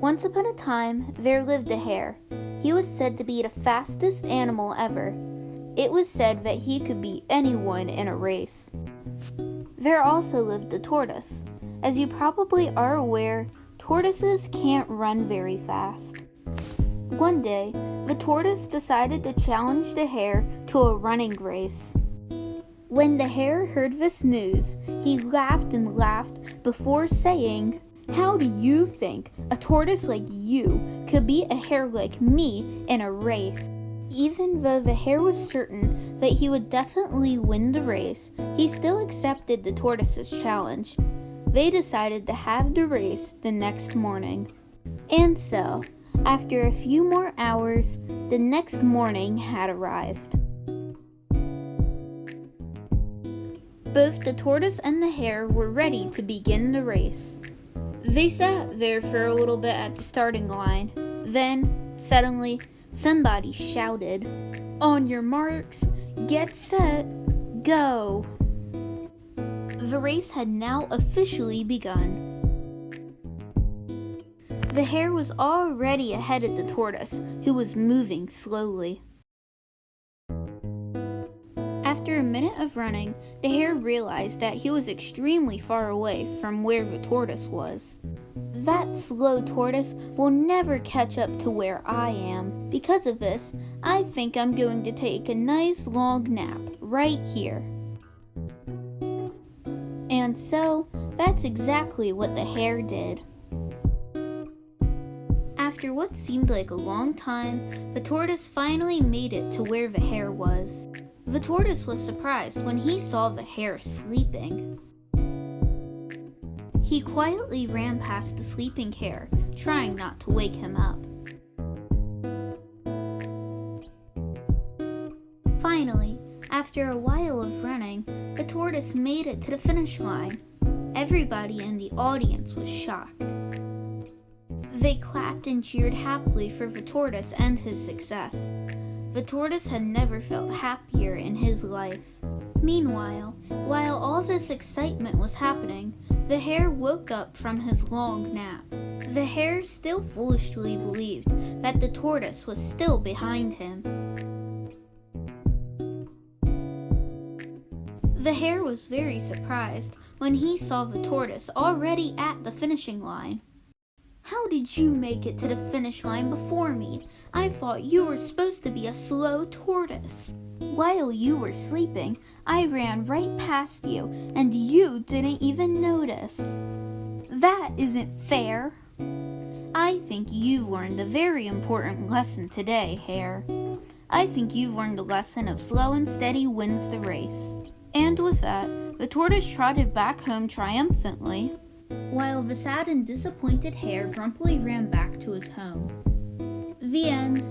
Once upon a time, there lived a hare. He was said to be the fastest animal ever. It was said that he could beat anyone in a race. There also lived a tortoise. As you probably are aware, tortoises can't run very fast. One day, the tortoise decided to challenge the hare to a running race. When the hare heard this news, he laughed and laughed before saying, "How do you think a tortoise like you could beat a hare like me in a race?" Even though the hare was certain that he would definitely win the race, he still accepted the tortoise's challenge. They decided to have the race the next morning. And so, after a few more hours, the next morning had arrived. Both the tortoise and the hare were ready to begin the race. They sat there for a little bit at the starting line. Then, suddenly, somebody shouted, "On your marks, get set, go!" The race had now officially begun. The hare was already ahead of the tortoise, who was moving slowly. After a minute of running, the hare realized that he was extremely far away from where the tortoise was. "That slow tortoise will never catch up to where I am. Because of this, I think I'm going to take a nice long nap right here." And so, that's exactly what the hare did. After what seemed like a long time, the tortoise finally made it to where the hare was. The tortoise was surprised when he saw the hare sleeping. He quietly ran past the sleeping hare, trying not to wake him up. Finally, after a while of running, the tortoise made it to the finish line. Everybody in the audience was shocked. They clapped and cheered happily for the tortoise and his success. The tortoise had never felt happier in his life. Meanwhile, while all this excitement was happening, the hare woke up from his long nap. The hare still foolishly believed that the tortoise was still behind him. The hare was very surprised when he saw the tortoise already at the finishing line. "How did you make it to the finish line before me? I thought you were supposed to be a slow tortoise. While you were sleeping, I ran right past you, and you didn't even notice. That isn't fair." "I think you've learned a very important lesson today, Hare. I think you've learned the lesson of slow and steady wins the race." And with that, the tortoise trotted back home triumphantly, while the sad and disappointed hare grumpily ran back to his home. The end.